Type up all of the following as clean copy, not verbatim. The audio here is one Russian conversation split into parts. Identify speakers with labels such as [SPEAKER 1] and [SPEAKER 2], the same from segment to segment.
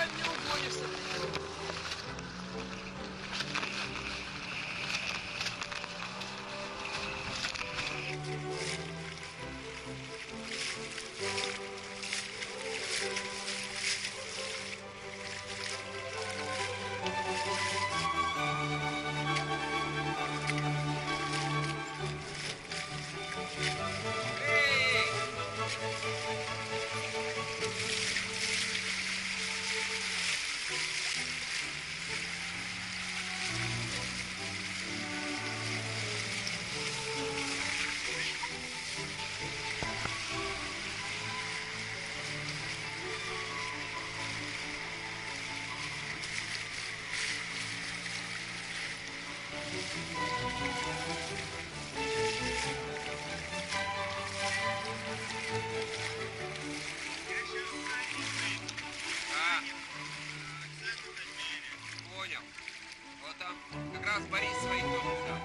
[SPEAKER 1] Ай, не угонишься. Понял. Вот там как раз Борис своих тоже взял.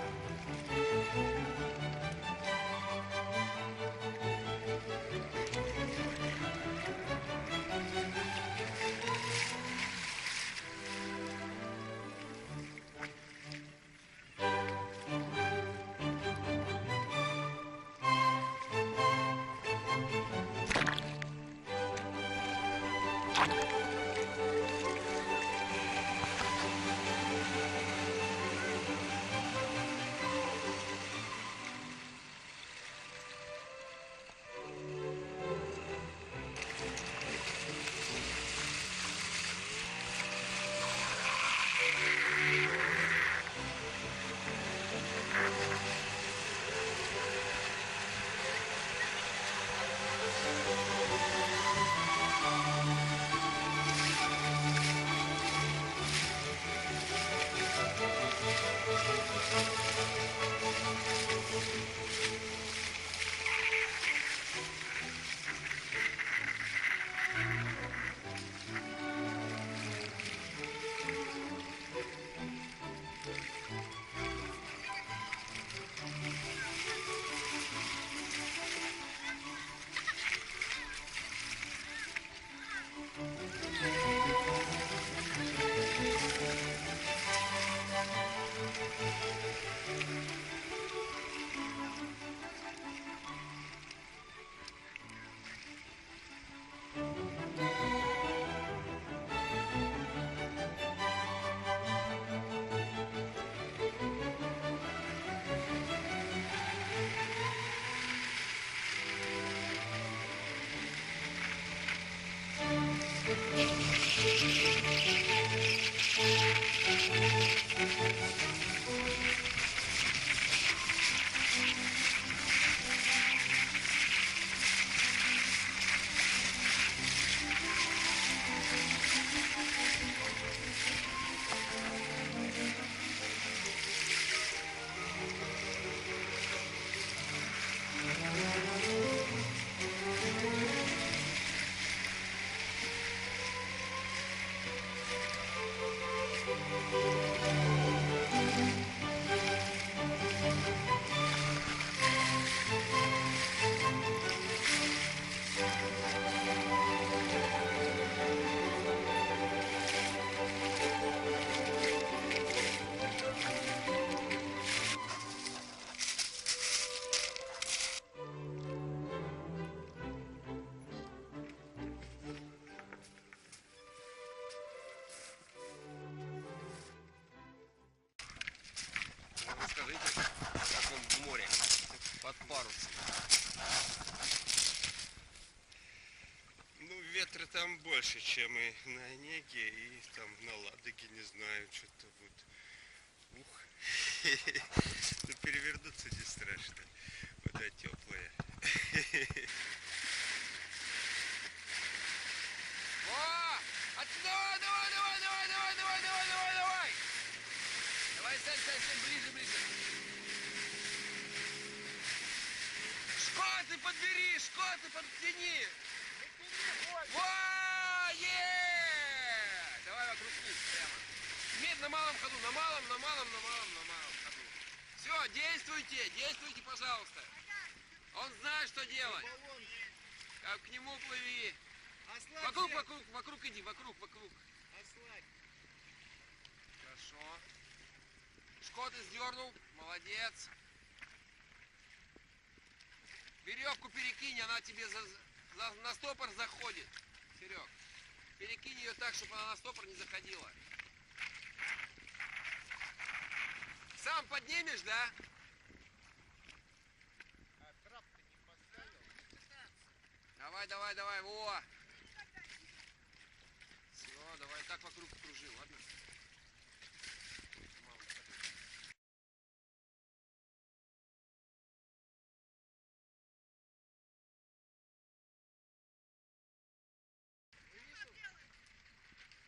[SPEAKER 1] Скажите, как вам в море под парусом?
[SPEAKER 2] Ну, ветра там больше, чем и на Онеге, и там на Ладоге, не знаю, что-то вот. Ух, ну перевернуться не страшно, вода теплая.
[SPEAKER 1] О! Давай! Давай, сядь, ближе. Шкоты подбери, шкоты подтяни. Во! Давай вокруг них прямо. Медь на малом ходу, на малом ходу. Все, действуйте, пожалуйста. Он знает, что делать. Как к нему плыви. Вокруг иди, вокруг.
[SPEAKER 2] Ослабь.
[SPEAKER 1] Хорошо. Шкоты сдернул, молодец. Веревку перекинь, она тебе на стопор заходит. Серег, перекинь ее так, чтобы она на стопор не заходила. Сам поднимешь, да?
[SPEAKER 2] А трап-то не поставил?
[SPEAKER 1] Давай, во! Все, давай так вокруг кружи, ладно?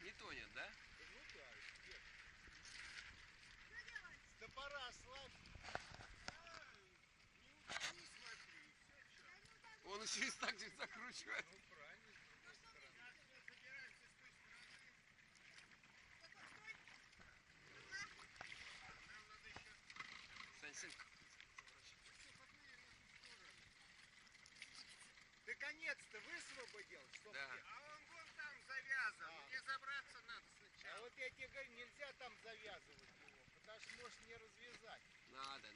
[SPEAKER 1] Не тонет, да?
[SPEAKER 2] Ну да, нет. С топора ослабь. Не смотри, все.
[SPEAKER 1] Он еще и так же закручивает.
[SPEAKER 2] Ну правильно, с другой стороны. Забираемся с той стороны. Нам надо еще...
[SPEAKER 1] Сань.
[SPEAKER 2] Наконец-то высвободил, чтоб
[SPEAKER 1] Да.
[SPEAKER 2] А он вон там завязан. Мне забраться надо сначала. А вот я тебе говорю, нельзя там завязывать его, потому что можешь не развязать.
[SPEAKER 1] Надо.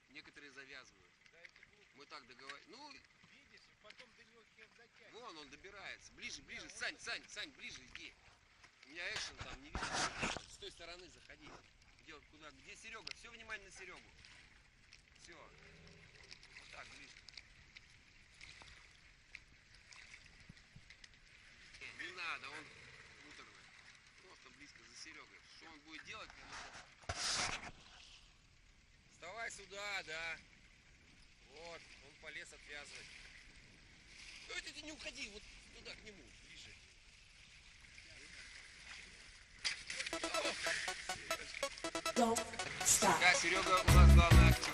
[SPEAKER 1] Некоторые завязывают.
[SPEAKER 2] Да, это глупо.
[SPEAKER 1] Мы так договорились. Ну,
[SPEAKER 2] Видишь, и потом до него хер затянет.
[SPEAKER 1] вон он добирается. Ближе. Сань, ближе иди. У меня экшен там не видно. С той стороны заходи. Где Серега? Все внимание на Серегу. Все. Вот так, ближе. Не надо, он муторный. Просто близко за Серегой. Что он будет делать? Вставай сюда, да. Вот, он полез отвязывать. Ну, ты не уходи, вот туда к нему, ближе. Да, Серега у нас главный актер.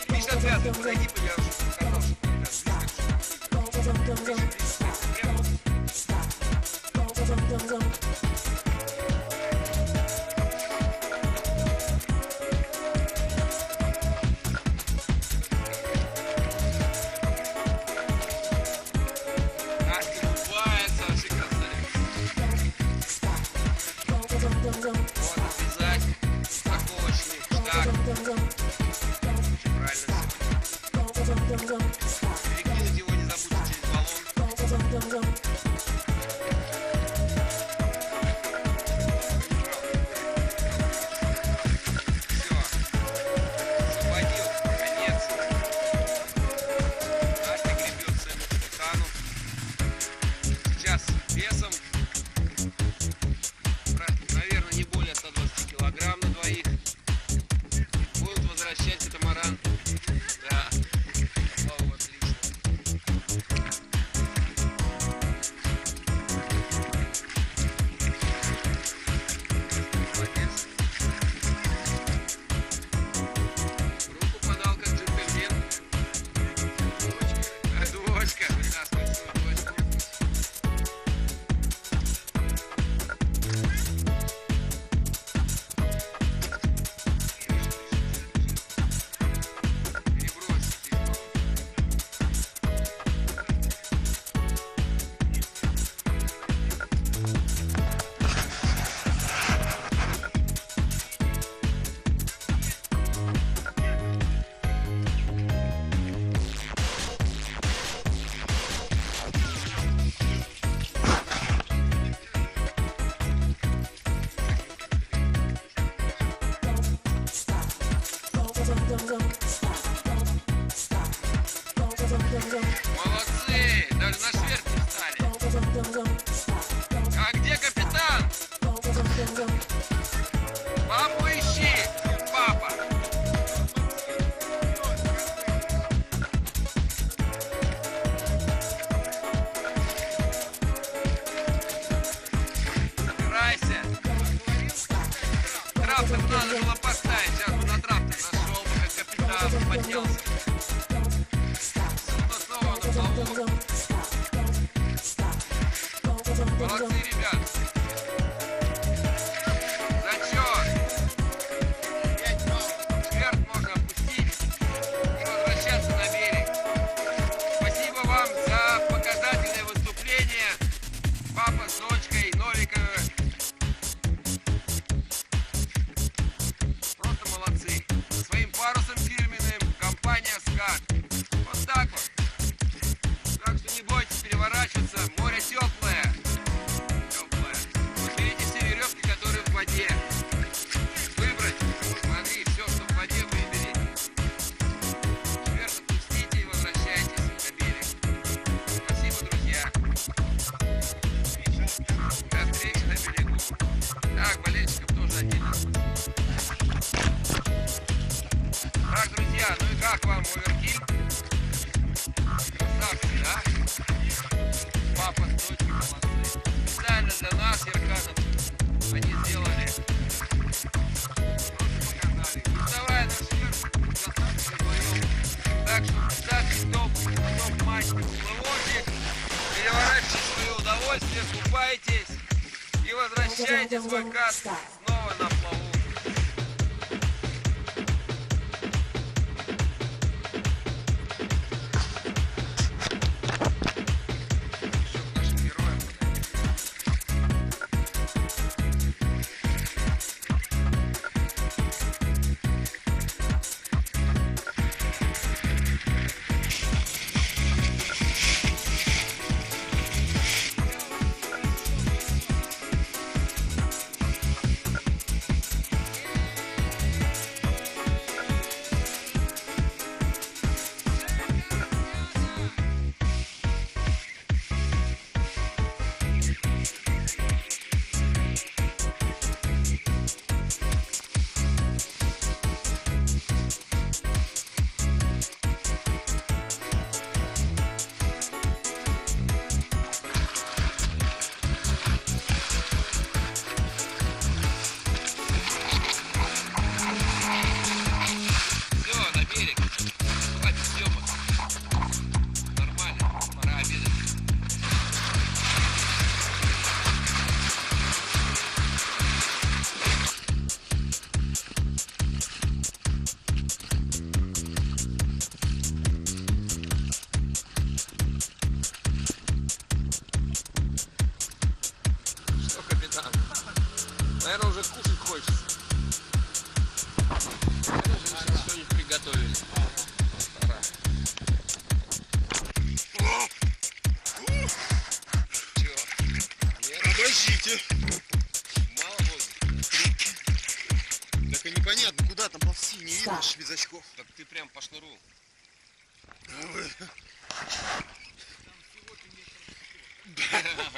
[SPEAKER 1] Видишь, отвязывай, подойди, подержи. Перекинуть его не забудьте через баллон. Все. Освободил. Конец. Настя гребет своему капитану. Сейчас весом, наверное, не более 120 килограмм на двоих. Будут возвращать катамаран. Да. О, отлично. Молодец. Руку подал как джентльмен. Дочка. Вытаскивай свою дочку. Молодцы! Даже на шверт не встали. А где капитан? Папу ищи! Папа! Убирайся! Трактор надо было поставить. Сейчас бы на трактор нашел бы, как капитан поднялся. Снова на плаву. Молодцы, ребят. Давайте, плывочек, переворачивайте свое удовольствие, купайтесь и возвращайте свой кат снова на плаву. Наверное, уже кушать хочется. Наверное, что-нибудь приготовили. Пора. Чё?
[SPEAKER 2] Подождите.
[SPEAKER 1] Мало воздуха.
[SPEAKER 2] Так и непонятно, куда там ползти, не видно швизачков.
[SPEAKER 1] Так ты прям по шнуру.
[SPEAKER 2] Ой.
[SPEAKER 1] Там всего-то метр.